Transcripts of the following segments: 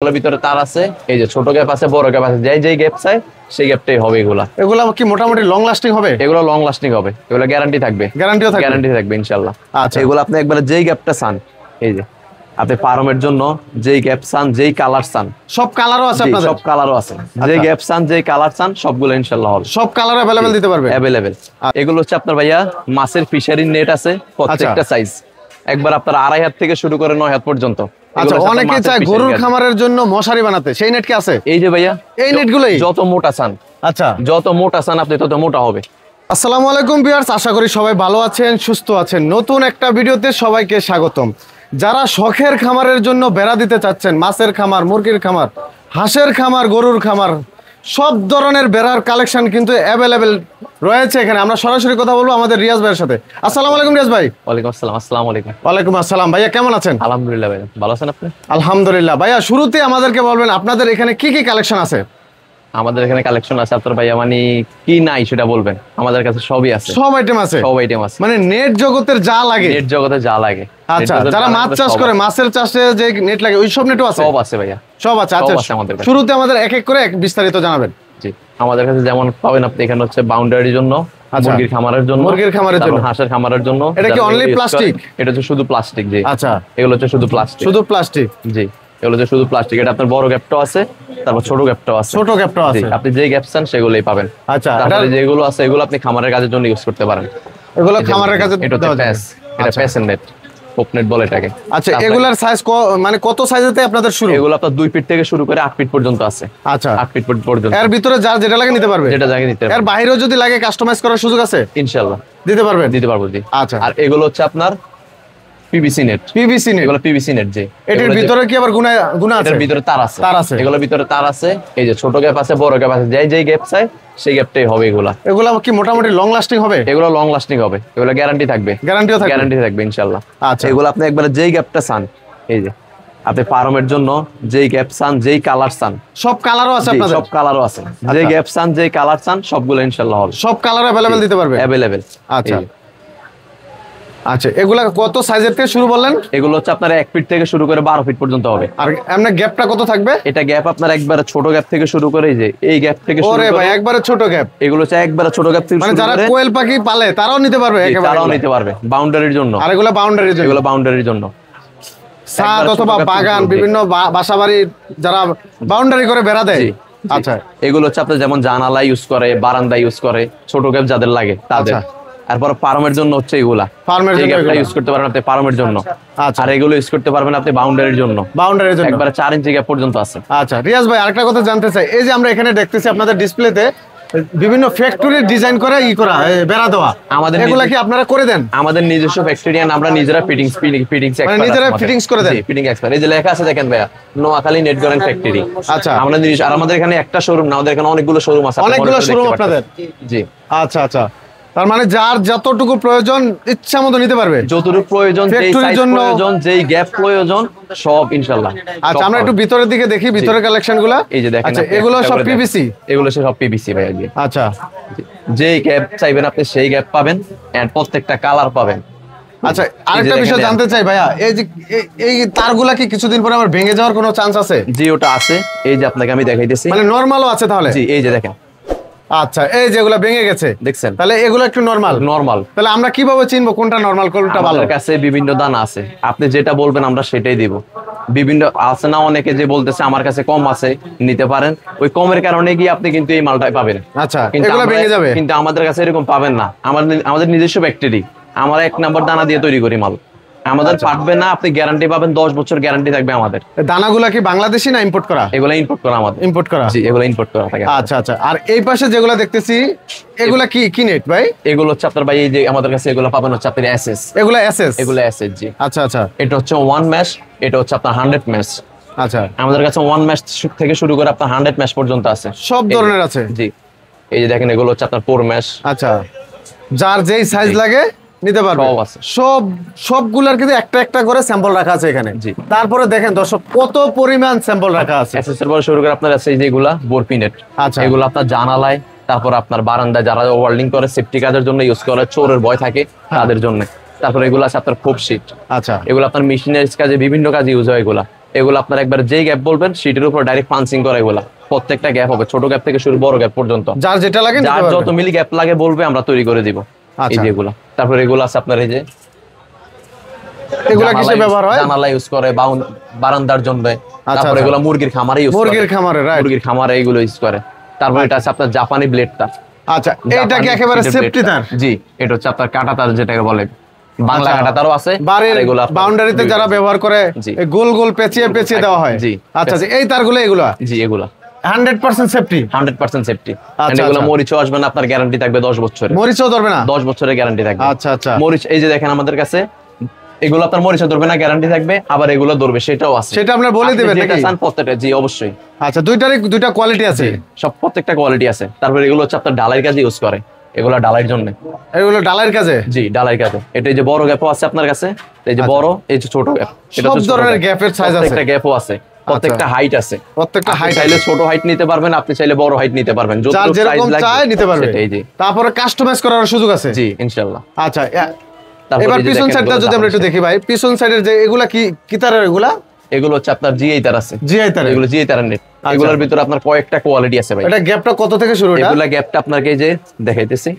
ভিতরে তার আছে, এই যে ছোট গ্যাপ আছে, বড় গ্যাপ আছে, যেই গ্যাপ চাই সেই গ্যাপটাই হবে। এগুলা কি মোটামুটি লং লাস্টিং হবে? এগুলো লং লাস্টিং হবে, এগুলো গ্যারান্টি থাকবে, গ্যারান্টি থাকবে ইনশাআল্লাহ। আচ্ছা, এগুলো আপনি একবারে যেই গ্যাপটা চান, এই যে আপনি পারমের জন্য যেই গ্যাপ চান, যেই কালার চান, সব কালারও আছে আপনাদের? সব কালারও আছে, যেই গ্যাপ চান, যেই কালার চান সবগুলো ইনশাআল্লাহ হবে। সব কালার अवेलेबल দিতে পারবে? अवेलेबल। এগুলো হচ্ছে আপনার ভাইয়া মাছের ফিশারির নেট আছে, প্রত্যেকটা সাইজ একবার আপনার 2.5 হাত থেকে শুরু করে 9 হাত পর্যন্ত। আচ্ছা, অনেকে চায় গরুর খামারের জন্য মশারি বানাতে, সেই নেট কি আছে? এই যে ভাইয়া এই নেটগুলোই যত মোটা চান, আচ্ছা যত মোটা চান আপনি তত মোটা হবে। আসসালামু আলাইকুম ভিউয়ার্স, আশা করি সবাই ভালো আছেন, সুস্থ আছেন। নতুন একটা ভিডিওতে সবাইকে স্বাগতম। যারা শখের খামারের জন্য বেড়া দিতে চাচ্ছেন, মাছের খামার, মুরগির খামার, হাঁসের খামার, গরুর খামার, সব ধরনের বেড়ার কালেকশন কিন্তু অ্যাভেলেবেল রয়েছে এখানে। আমরা সরাসরি কথা বলবো আমাদের রিয়াজ ভাইয়ের সাথে। আসসালামু আলাইকুম রিয়াজ ভাই। ওয়ালাইকুম আসসালাম। আসসালামু আলাইকুম। ওয়ালাইকুম আসসালাম ভাইয়া, কেমন আছেন? আলহামদুলিল্লাহ ভাইয়া, ভালো আছেন আপনি? আলহামদুলিল্লাহ। ভাইয়া শুরুতে আমাদেরকে বলবেন আপনাদের এখানে কি কি কালেকশন আছে? আমাদের এখানে কালেকশন আছে আপনার ভাইয়া, মানে কি নাই সেটা বলবেন, আমাদের কাছে সবই আছে, সব আইটেম আছে, সব আইটেম আছে, মানে নেট জগতের যা লাগে, নেট জগতে যা লাগে। আচ্ছা, যারা মাছ চাষ করে, মাছের চাষে যে নেট লাগে ওই সব নেটও আছে? সব আছে ভাইয়া, সব আছে। আচ্ছা, শুরুতে আমাদের এক এক করে বিস্তারিত জানাবেন। জি, আমাদের কাছে যেমন পাবেন আপনি এখানে হচ্ছে বাউন্ডারির জন্য, মুরগির খামারের জন্য, হাঁসের খামারের জন্য। এটা কি অনলি প্লাস্টিক? এটা হচ্ছে শুধু প্লাস্টিক। জি, আচ্ছা, এগুলো হচ্ছে শুধু প্লাস্টিক, শুধু প্লাস্টিক। জি, এগুলো হচ্ছে শুধু প্লাস্টিক। এটা আপনার বড় গ্যাপটাও আছে, তারপর ছোট গ্যাপটাও আছে। ছোট গ্যাপটাও আছে, আপনি যে গ্যাপ চান সেগুলোই পাবেন। আচ্ছা, তারপরে যেগুলো আছে এগুলো আপনি খামারের কাজের জন্য ইউজ করতে পারেন। এগুলো খামারের কাজে এটা হচ্ছে প্যাস, এটা প্যাসের নেট, পপনেট বলে এটাকে। আচ্ছা, এগুলার সাইজ মানে কত সাইজেতে আপনাদের শুরু? এগুলো আপনার 2 ফিট থেকে শুরু করে 8 ফিট পর্যন্ত আছে। আচ্ছা, 8 ফিট পর্যন্ত। এর ভিতরে যা যেটা লাগে নিতে পারবে, যেটা লাগে নিতে পারবে। এর বাইরেও যদি লাগে কাস্টমাইজ করার সুযোগ আছে? ইনশাআল্লাহ দিতে পারবেন। দিতে পারবো, জি। আচ্ছা, আর এগুলো হচ্ছে আপনার পিভিসি নেট। পিভিসি নেট, এগুলো পিভিসি নেট। জি, এটার ভিতরে কি আবার গুণা আছে? এর ভিতরে তার আছে, তার আছে। এগুলোর ভিতরে তার আছে, এই যে ছোট গ্যাপ আছে, বড় গ্যাপ আছে, যেই গ্যাপ চাই সেই গ্যাপটাই হবে। এগুলো কি মোটামুটি লং লাস্টিং হবে? এগুলো লং লাস্টিং হবে, এগুলো গ্যারান্টি থাকবে, গ্যারান্টি থাকবে ইনশাআল্লাহ। আচ্ছা, এগুলো আপনি একবারে যেই গ্যাপটা চান, এই যে আপনি পারমের জন্য যেই গ্যাপ চান, যেই কালার চান, সব কালারও আছে আপনাদের? সব কালারও আছে, যেই গ্যাপ চান, যেই কালার চান সবগুলো ইনশাআল্লাহ হবে। সব কালার अवेलेबल দিতে পারবে? अवेलेबल। আচ্ছা আচ্ছা, এগুলা কত সাইজের থেকে শুরু বললেন? এগুলো হচ্ছে আপনার 1 ফিট থেকে শুরু করে 12 ফিট পর্যন্ত হবে। আর এমনি গ্যাপটা কত থাকবে? এটা গ্যাপ আপনার একবারে ছোট গ্যাপ থেকে শুরু করে, এই যে এই গ্যাপ থেকে শুরু করে। ওরে ভাই, একবারে ছোট গ্যাপ? এগুলো হচ্ছে একবারে ছোট গ্যাপ থেকে মানে শুরু করে। যারা কোয়েল পাখি পালে তারাও নিতে পারবে? একেবারে তারাও নিতে পারবে, বাউন্ডারির জন্য। আর এগুলো বাউন্ডারির জন্য? এগুলো বাউন্ডারির জন্য, ছাদ অথবা বাগান, বিভিন্ন বাসাবাড়ি যারা বাউন্ডারি করে বেড়া দেয়। আচ্ছা, এগুলো হচ্ছে আপনার যেমন জানালা ইউজ করে, বারান্দা ইউজ করে, ছোট গ্যাপ যাদের লাগে তাদের। তারপর ফার্মের জন্য হচ্ছে এগুলা, ফার্মের জন্য এগুলা ইউজ করতে পারবেন আপনি ফার্মের জন্য। আচ্ছা, আর এগুলো ইউজ করতে পারবেন আপনি বাউন্ডারির জন্য, বাউন্ডারির জন্য একবারে 4 ইঞ্চি গ্যাপ পর্যন্ত আছে। আচ্ছা রিয়াজ ভাই, আরেকটা কথা জানতে চাই, এই যে আমরা এখানে দেখতেছি আপনাদের ডিসপ্লেতে বিভিন্ন ফ্যাক্টরির ডিজাইন করা বেড়া দেওয়া, আমাদের এগুলা কি আপনারা করে দেন? আমাদের নিজস্ব ফ্যাক্টরি, আমরা নিজেরা ফিটিংস এক্সপার্ট, মানে নিজেরা ফিটিংস করে দেন? Fitting expert. এই যে লেখা আছে দেখেন ভাইয়া, নোয়াখালী নেট গার্ডেন ফ্যাক্টরি। আচ্ছা, আমরা নিজস্ব, আর আমাদের এখানে একটা শোরুম না, আমাদের এখানে অনেকগুলো শোরুম আছে। অনেকগুলো শোরুম আপনাদের? জি। আচ্ছা আচ্ছা, তার মানে যার যতটুকু প্রয়োজন ইচ্ছা মতো নিতে পারবে, যতটুকু প্রয়োজন, যেই সাইজ প্রয়োজন, যেই গ্যাপ প্রয়োজন সব ইনশাআল্লাহ। আচ্ছা, আমরা একটু ভিতরের দিকে দেখি, ভিতরের কালেকশনগুলো। এই যে দেখেন, আচ্ছা, এগুলো সব পিভিসি? এগুলো সব পিভিসি ভাইয়া। জি। আচ্ছা, যেই গ্যাপ চাইবেন আপনি সেই গ্যাপ পাবেন, এন্ড প্রত্যেকটা কালার পাবেন। আচ্ছা, আরেকটা বিষয় জানতে চাই ভাইয়া, এই যে এই তারগুলা কি কিছুদিন পরে আবার ভেঙে যাওয়ার কোনো চান্স আছে? জি, ওটা আছে, এই যে আপনাকে আমি দেখাইতেছি। মানে নরমালও আছে তাহলে? জি, এই যে দেখেন। আচ্ছা, এই যেগুলা ভেঙে গেছে দেখছেন, তাহলে এগুলো একটু নরমাল। তাহলে আমরা কিভাবে চিনবো কোনটা নরমাল, কোনটা ভালো? আমাদের কাছে বিভিন্ন দানা আছে, আপনি যেটা বলবেন আমরা সেটাই দিব। বিভিন্ন আছে না, অনেকে যে বলতেছে আমার কাছে কম আছে, নিতে পারেন, ওই কমের কারণে গিয়ে আপনি কিন্তু এই মালটাই পাবেন। আচ্ছা, এগুলো ভেঙে যাবে, কিন্তু আমাদের কাছে এরকম পাবেন না। আমাদের নিজস্ব ফ্যাক্টরি, আমরা 1 নাম্বার দানা দিয়ে তৈরি করি মাল, আমাদের পাটবে না, আপনি গ্যারান্টি পাবেন, 10 বছর গ্যারান্টি থাকবে আমাদের। দানাগুলা কি বাংলাদেশি না ইম্পোর্ট করা? এগুলা ইম্পোর্ট করা আমাদের। ইম্পোর্ট করা? জি, এগুলা ইম্পোর্ট করা থাকে। আচ্ছা আচ্ছা, আর এই পাশে যেগুলা দেখতেছি এগুলা কি নেট ভাই? এগুলো হচ্ছে আপনার ভাই, এই যে আমাদের কাছে এগুলো পাবেন হচ্ছে আপনার এসএস। এগুলা এসএস? এগুলো এসএস। জি। আচ্ছা আচ্ছা, এটা হচ্ছে 1 ম্যাশ, এটা হচ্ছে আপনার 100 ম্যাশ। আচ্ছা, আমাদের কাছে 1 ম্যাশ থেকে শুরু করে আপনার 100 ম্যাশ পর্যন্ত আছে, সব ধরনের আছে। জি, এই যে দেখেন, এগুলো হচ্ছে আপনার 4 ম্যাশ। আচ্ছা, যার যেই সাইজ লাগে নিতে পারবে। সবগুলার কিন্তু একটা একটা করে স্যাম্পল রাখা আছে এখানে। জি। তারপরে দেখেন দর্শক, কত পরিমাণ স্যাম্পল রাখা আছে। এসএস এর পরে শুরু করে আপনার আছে যেগুলা বোরপি নেট। আচ্ছা, এগুলো আপনার জানালায়, তারপর আপনার বারান্দায় যারা ওয়ার্ল্ডিং করে, সেফটি কাজের জন্য ইউজ করে, চোরের ভয় থাকে তাদের জন্য। তারপর এগুলো আছে আপনার খোপ শীট। আচ্ছা, এগুলো আপনার মেশিনারিজ কাজে, বিভিন্ন কাজে ইউজ হয় এগুলা। এগুলো আপনার একবার যেই গ্যাপ বলবেন সেটার উপর ডাইরেক্ট পাঞ্চিং করা, এগুলা প্রত্যেকটা গ্যাপ হবে, ছোট গ্যাপ থেকে শুরু বড় গ্যাপ পর্যন্ত, যার যেটা লাগে যার যত মিলি গ্যাপ লাগে বলবে আমরা তৈরি করে দিব। এই আচ্ছা। যে এগুলা, তারপর এগুলো আছে আপনার এই যে এগুলা কিসে ব্যবহার হয়? জানালা ইউজ করে, বারান্দার জন্য। তারপর আচ্ছা। এগুলো মুরগির খামারে ইউজ করে, মুরগির খামারে, রাইট। মুরগির খামারে এগুলো ইউজ করে। তারপর এটা আছে আপনার জাপানি ব্লেডটা। আচ্ছা, এটা কি একেবারে সেফটি তার? জি, এটা হচ্ছে আপনার কাঁটা তার যেটাকে বলে, বাংলা আচ্ছা। কাঁটা তারও আছে। বাড়ির আর এগুলো আপনার বাউন্ডারিতে যারা ব্যবহার করে জি। এই গোল গোল পেঁচিয়ে পেঁচিয়ে দেওয়া হয়। জি। আচ্ছা আচ্ছা, এই তারগুলো এগুলা জি এগুলা 100% সেফটি। 100% সেফটি। আচ্ছা, এগুলো আচ্ছা। মরিচও আসবে না, আপনার গ্যারান্টি থাকবে 10 বছরের। মরিচও ধরবে না? 10 বছরের গ্যারান্টি থাকবে। আচ্ছা আচ্ছা। মরিচ এই যে দেখেন আমাদের কাছে, এগুলো আপনার মরিচও ধরবে না, গ্যারান্টি থাকবে, আবার এগুলো ধরবে সেটাও আছে। সেটা আপনারা বলে দিবেন যেটা নাকি? চান প্রত্যেকটা, জি অবশ্যই। আচ্ছা, দুইটা কোয়ালিটি আছে। সব প্রত্যেকটা কোয়ালিটি আছে। তারপর এগুলো হচ্ছে আপনার ডালাইয়ের কাজে ইউজ করে, এগুলো ডালাইয়ের জন্য। এগুলো ডালাইয়ের কাজে? জি ডালাইয়ের কাজে। এটা এই যে বড় গ্যাপও আছে আপনার কাছে, এই যে বড়, এই যে ছোট গ্যাপ, সব ধরনের গ্যাপের সাইজ আছে? প্রত্যেকটা গ্যাপও আছে, প্রত্যেকটা হাইট আছে। প্রত্যেকটা আপনি হাইট চাইলে ছোট হাইট নিতে পারবেন, আপনি চাইলে বড় হাইট নিতে পারবেন, যার যতটুকু সাইজ যেরকম লাগবে চায় নিতে পারবে। সেটাই। জি। তারপরে কাস্টমাইজ করার সুযোগ আছে? জি ইনশাআল্লাহ। আচ্ছা, তারপর এবার এই যে পিছন দেখেন সাইডটা এগুলো যদি আমরা একটু জাপানি দেখি ভাই, পিছন সাইডের যে এগুলা কি তারের? এগুলা এগুলো হচ্ছে আপনার জিআই তার আছে, জিআই তারের? এগুলো জিআই তারের নেট। এগুলোর ভিতরে আপনার কয়েকটা কোয়ালিটি আছে ভাই। এটা গ্যাপটা কত থেকে শুরু? এটা এগুলা গ্যাপটা আপনাকে এই যে দেখাইতেছি,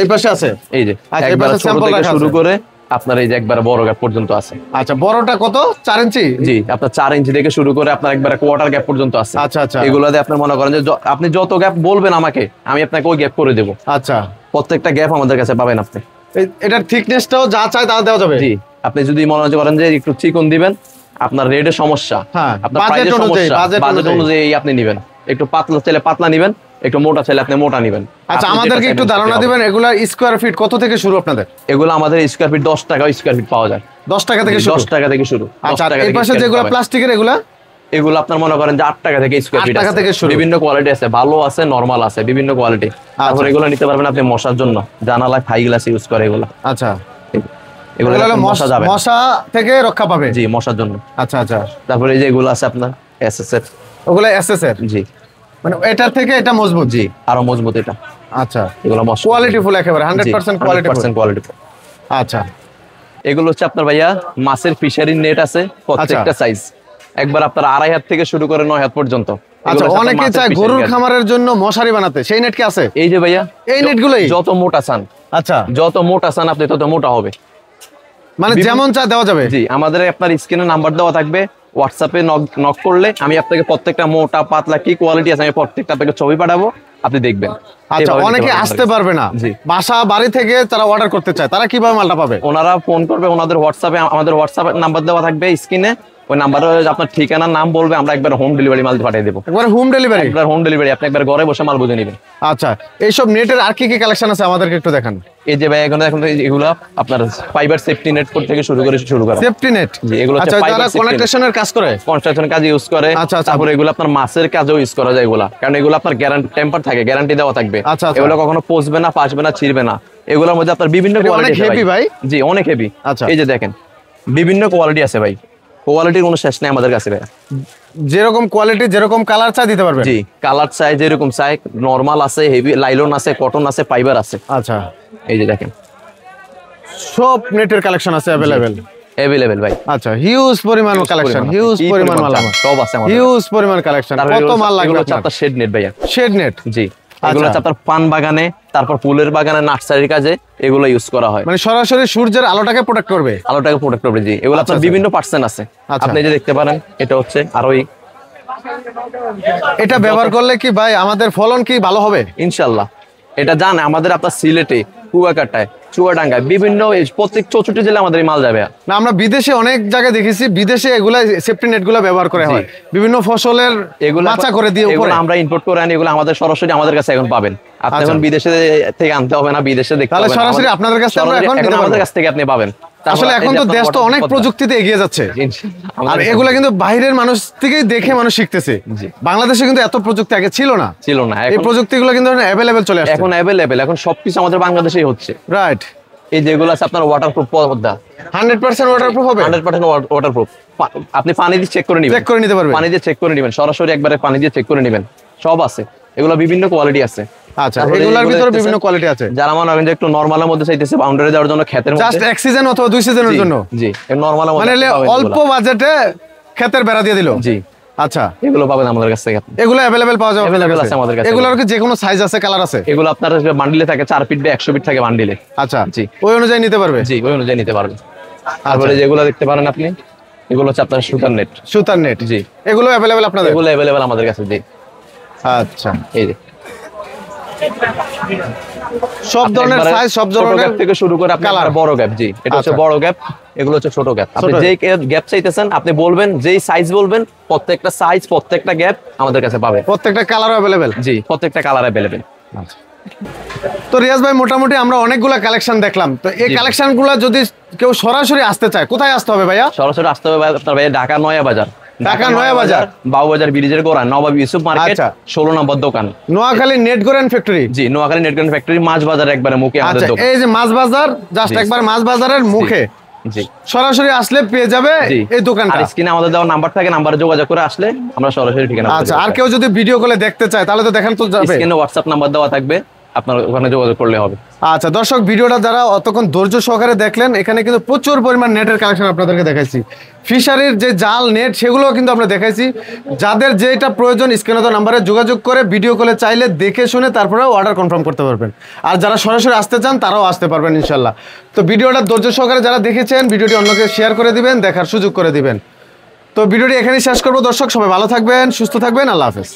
এই পাশে আছে। এই যে আচ্ছা, এই একবার পাশে ছোট স্যাম্পল থেকে রাখা শুরু আছে। করে আপনার এই যে একবার বড় গ্যাপ পর্যন্ত আছে। আচ্ছা, বড়টা কত? 4 ইঞ্চি? জি, আপনার 4 ইঞ্চি থেকে শুরু করে আপনার একবার কোয়ার্টার গ্যাপ পর্যন্ত আছে। আচ্ছা আচ্ছা। এগুলাতে আপনি মনে করেন যে আপনি যত গ্যাপ বলবেন আমাকে, আমি আপনাকে ওই গ্যাপ করে দেব। আচ্ছা, প্রত্যেকটা গ্যাপ আমাদের কাছে পাবেন আপনি। এটার থিকনেসটাও যা চায় তা দেওয়া যাবে? জি, আপনি যদি মনে করেন যে একটু চিকন দিবেন, আপনার রেডের সমস্যা, হ্যাঁ, আপনার বাজেট প্রাইসের অনুযায়ী, সমস্যা, বাজেট বাজেট অনুযায়ী। অনুযায়ী আপনি নেবেন। একটু পাতলা চাইলে পাতলা নেবেন, একটু মোটা চাইলে আপনি মোটা নেবেন। আচ্ছা, আপনি আমাদেরকে যেটা একটু চাইবেন ধারণা সেটাই দিবেন, এগুলা স্কয়ার ফিট কত থেকে শুরু আপনাদের? হবে। এগুলো আমাদের স্কয়ার ফিট 10 টাকা স্কয়ার ফিট পাওয়া যায়। 10 টাকা থেকে শুরু? 10 টাকা থেকে শুরু। 10 আচ্ছা, টাকা এই থেকে পাশে square feet যেগুলো পাবেন। প্লাস্টিকের এগুলা? এগুলো আপনার মনে করেন যে 8 টাকা থেকে স্কয়ার 8 ফিট টাকা আছে। থেকে শুরু। বিভিন্ন কোয়ালিটি আছে, ভালো আছে, নরমাল আছে, বিভিন্ন কোয়ালিটি। তারপর এগুলো নিতে পারবেন আপনি মশার জন্য, জানালায় থাই গ্লাস ইউজ করে এগুলো। আচ্ছা, এগুলো এগুলো হলো মশা যাবে না। মশা থেকে রক্ষা পাবে? জি, মশার জন্য। আচ্ছা আচ্ছা। তারপরে এই যে এগুলো আছে আপনার এসএসএফ। ওগুলা এসএস এর? জি। মানে এটার থেকে এটা মজবুত? জি, আরো মজবুত এটা। আচ্ছা, এগুলো মশা কোয়ালিটি ফুল একেবারে 100% কোয়ালিটি ফুল? 100% কোয়ালিটি। আচ্ছা, এগুলো হচ্ছে আপনার ভাইয়া মাছের ফিশারির নেট আছে, প্রত্যেকটা সাইজ একবার আপনার 2.5 হাত থেকে শুরু করে 9 হাত পর্যন্ত। আচ্ছা, এগুলো হচ্ছে অনেকে আপনার চায় মাছের গরুর ফিশারি খামারের জন্য মশারি বানাতে, সেই নেট কি আছে? এই যে ভাইয়া এই নেটগুলোই? যত মোটা চান, আচ্ছা, যত মোটা চান আপনি তত মোটা হবে। মানে যেমন চা দেওয়া যাবে? জি, আমাদের আপনার স্ক্রিনে নাম্বার দেওয়া থাকবে, হোয়াটসঅ্যাপে নক করলে আমি আপনাকে প্রত্যেকটা মোটা পাতলা কি কোয়ালিটি আছে আমি প্রত্যেকটা আপনাকে ছবি পাঠাবো, আপনি দেখবেন। আচ্ছা, এভাবে নিতে অনেকে পারবেন আসতে আমাদের পারবে না, জি। বাসা বাড়ি থেকে তারা অর্ডার করতে চায়, তারা কিভাবে মালটা পাবে? কাছে। ওনারা ফোন করবে, ওনাদের হোয়াটসঅ্যাপে, আমাদের হোয়াটসঅ্যাপে নাম্বার দেওয়া থাকবে স্ক্রিনে, ওই নাম্বারে আপনার ঠিকানার নাম বলবে, আমরা একবার হোম ডেলিভারি মাল পাঠিয়ে দেবো। একবার হোম ডেলিভারি? একবার হোম ডেলিভারি, আপনি একবার ঘরে বসে মাল বুঝে নেবেন। আচ্ছা, এইসব নেটের আর কি কি কালেকশন আছে আমাদেরকে একটু দেখান। এই যে ভাই এখন এগুলো আপনার ফাইবার সেফটি নেট থেকে শুরু করা। Safety net? জি, এগুলো হচ্ছে আচ্ছা, fiber যারা safety net। কনেকশনের কাজ করে? কনস্ট্রাকশন কাজে ইউজ করে। আচ্ছা, আচ্ছা। তারপরে এগুলো আপনার মাছের কাজেও ইউজ করা যায় এগুলা, কারণ এগুলো আপনার গ্যারান্টি টেম্পার থাকে, গ্যারান্টি দেওয়া থাকবে। আচ্ছা, আচ্ছা। এগুলো কখনো পচবে না, পাসবে না, ছিড়বে না। এগুলোর মধ্যে আপনার বিভিন্ন এটা অনেক কোয়ালিটি heavy ভাই? জি, অনেক হেভি। আচ্ছা। এই যে দেখেন বিভিন্ন কোয়ালিটি আছে ভাই, কোয়ালিটির কোনো শেষ নেই আমাদের কাছে ভাই। যেরকম কোয়ালিটি, যেরকম কালার চাই দিতে পারবেন? জি, কালার চাই যেরকম চাই, নরমাল আছে, হেভি লাইলন আছে, কটন আছে, ফাইবার আছে। আচ্ছা, এই যে দেখেন সব নেটের কালেকশন আছে अवेलेबल? अवेलेबल ভাই। আচ্ছা, হিউজ পরিমাণ কালেকশন, হিউজ পরিমাণ মাল, সব আছে আমাদের। হিউজ পরিমাণ কালেকশন। কত মাল লাগবে এগুলো আপনার? আপনার শেড নেট ভাইয়া। Shade net? জি, এগুলো হচ্ছে আপনার পান বাগানে, তারপর ফুলের বাগানে, নার্সারির কাজে এগুলো ইউজ করা হয়। মানে সরাসরি সূর্যের আলোটাকে প্রোটেক্ট করবে? আলোটাকে প্রোটেক্ট করবে। জি, এগুলো আপনার আচ্ছা। বিভিন্ন পার্সেন্ট আছে। আচ্ছা। আপনি যে দেখতে পারেন এটা হচ্ছে আরোই। এটা ব্যবহার করলে কি ভাই আমাদের ফলন কি ভালো হবে? ইনশাআল্লাহ। এটা জানে আমাদের আপনার সিলেটে, কুয়াকাটায়, চুয়াডাঙ্গায়, বিভিন্ন প্রত্যেক 64 জেলা আমাদের এই মাল যাবে। না, আমরা বিদেশে অনেক জায়গায় দেখেছি, বিদেশে এগুলা সেফটি নেট গুলা ব্যবহার করে হয় বিভিন্ন ফসলের এগুলো মাচা করে দিয়ে উপরে। এগুলো আমরা ইম্পোর্ট করে আনি, এগুলো আমাদের সরাসরি আমাদের কাছে এখন পাবেন। আপনি আচ্ছা। এখন বিদেশে থেকে আনতে হবে না, বিদেশে দেখতে তাহলে হবে না। সরাসরি আপনাদের কাছ থেকে আমরা সরাসরি এখন নিতে পারবো? আমাদের কাছ থেকে আপনি পাবেন। আসলে এখন তো দেশ তো অনেক প্রযুক্তিতে এগিয়ে যাচ্ছে, আর এগুলা কিন্তু বাইরের মানুষ থেকেই দেখে মানুষ শিখতেছে। জি। বাংলাদেশে কিন্তু এত প্রযুক্তি আগে ছিল না, ছিল না। এই প্রযুক্তিগুলো কিন্তু অ্যাভেলেবেল চলে আসছে এখন অ্যাভেলেবেল, এখন সবকিছু আমাদের বাংলাদেশেই হচ্ছে। রাইট। এই যেগুলো আছে আপনার ওয়াটারপ্রুফ পর্দা, 100% ওয়াটারপ্রুফ হবে? 100% ওয়াটারপ্রুফ। আপনি পানি দিয়ে চেক করে নেবেন, চেক করে নিতে পারবেন? পানি দিয়ে চেক করে নেবেন, সরাসরি একবারে পানি দিয়ে চেক করে নেবেন, সব আছে। এগুলো বিভিন্ন কোয়ালিটি আছে। আচ্ছা, তারপরে এগুলোর এগুলো ভিতরে দেখতেছেন, বিভিন্ন কোয়ালিটি আছে। যারা মনে করেন যে একটু নরমালের মধ্যে চাইতেছে বাউন্ডারি দেওয়ার জন্য ক্ষেতের জাস্ট মধ্যে, এক সিজন অথবা 2 সিজনের জন্য। জি নরমালের মানে মধ্যে পাবেন অল্প এগুলা। বাজেটে ক্ষেতের বেড়া দিয়ে দিল। জি আচ্ছা, এগুলো পাবেন আমাদের কাছ থেকে আপনি। এগুলো अवेलेबल পাওয়া যাবে আপনাদের Available কাছে? আছে আমাদের কাছে। এগুলোর কি যে কোনো সাইজ আছে, কালার আছে? এগুলো আপনার বান্ডিলে থাকে 4 ফিট বা 100 ফিট থাকে বান্ডিলে। আচ্ছা, জি। ওই অনুযায়ী নিতে পারবে। জি ওই অনুযায়ী নিতে পারবেন। তারপরে যেগুলো দেখতে পারেন আপনি, এগুলো হচ্ছে আপনার সুতার নেট। সুতার নেট, জি এগুলো अवेलेबल আপনাদের? এগুলো अवेलेबल আমাদের কাছে। জি আচ্ছা, এই যে সব ধরনের একবারে সাইজ, সব ছোট ধরনের গ্যাপ থেকে শুরু করে আপনার কালার। বড় গ্যাপ। জি এটা হচ্ছে আচ্ছা। বড় গ্যাপ, এগুলো হচ্ছে ছোট গ্যাপ। আপনি ছোট যেই গ্যাপ চাইতেছেন আপনি বলবেন, যেই সাইজ বলবেন, প্রত্যেকটা সাইজ প্রত্যেকটা গ্যাপ আমাদের কাছে পাবেন। প্রত্যেকটা কালার अवेलेबल। জি প্রত্যেকটা কালার अवेलेबल। তো রিয়াজ ভাই, মোটামুটি আমরা অনেকগুলা কালেকশন দেখলাম, তো এই জি। কালেকশনগুলো যদি কেউ সরাসরি আসতে চায়, কোথায় আসতে হবে ভাইয়া? সরাসরি আসতে হবে আপনার ভাই ঢাকা নয়া বাজার। ঢাকা নয়া বাজার, বাবুবাজার ব্রিজের গোড়া নবাব ইউসুফ মার্কেট, আচ্ছা। 16 নম্বর দোকান। নোয়াখালী নেট গোরেন ফ্যাক্টরি। জি নোয়াখালী নেটগ্রান ফ্যাক্টরি মাছ বাজার একবারে মুখে আমাদের আচ্ছা, দোকান। এই যে মাছ বাজার, জাস্ট জি। একবার মাছ বাজারের মুখে জি সরাসরি আসলে পেয়ে যাবে জি এই দোকানটা। আর স্ক্রিনে আমাদের দেওয়া নাম্বার থাকে, নাম্বারে যোগাযোগ করে আসলে আমরা সরাসরি ঠিকানা বলে আচ্ছা, দেব। আর কেউ যদি ভিডিও কলে দেখতে চায় তাহলে তো দেখান তো যাবে। স্ক্রিনে হোয়াটসঅ্যাপ নাম্বার দেওয়া থাকবে, আপনার ওখানে যোগাযোগ করলে হবে। আচ্ছা দর্শক, ভিডিওটা যারা অতক্ষণ ধৈর্য সহকারে দেখলেন, এখানে কিন্তু প্রচুর পরিমাণ নেটের কালেকশন আপনাদেরকে দেখাইছি। ফিশারির যে জাল নেট সেগুলো কিন্তু আমরা দেখাইছি। যাদের যেটা প্রয়োজন স্ক্রিনে দেওয়া নাম্বারে যোগাযোগ করে ভিডিও কলে চাইলে দেখে শুনে তারপরে অর্ডার কনফার্ম করতে পারবেন। আর যারা সরাসরি আসতে চান তারাও আসতে পারবেন ইনশাল্লাহ। তো ভিডিওটা ধৈর্য সহকারে যারা দেখেছেন, ভিডিওটি অন্যকে শেয়ার করে দিবেন, দেখার সুযোগ করে দিবেন। তো ভিডিওটি এখানেই শেষ করবো দর্শক, সবাই ভালো থাকবেন, সুস্থ থাকবেন, আল্লাহ হাফেজ।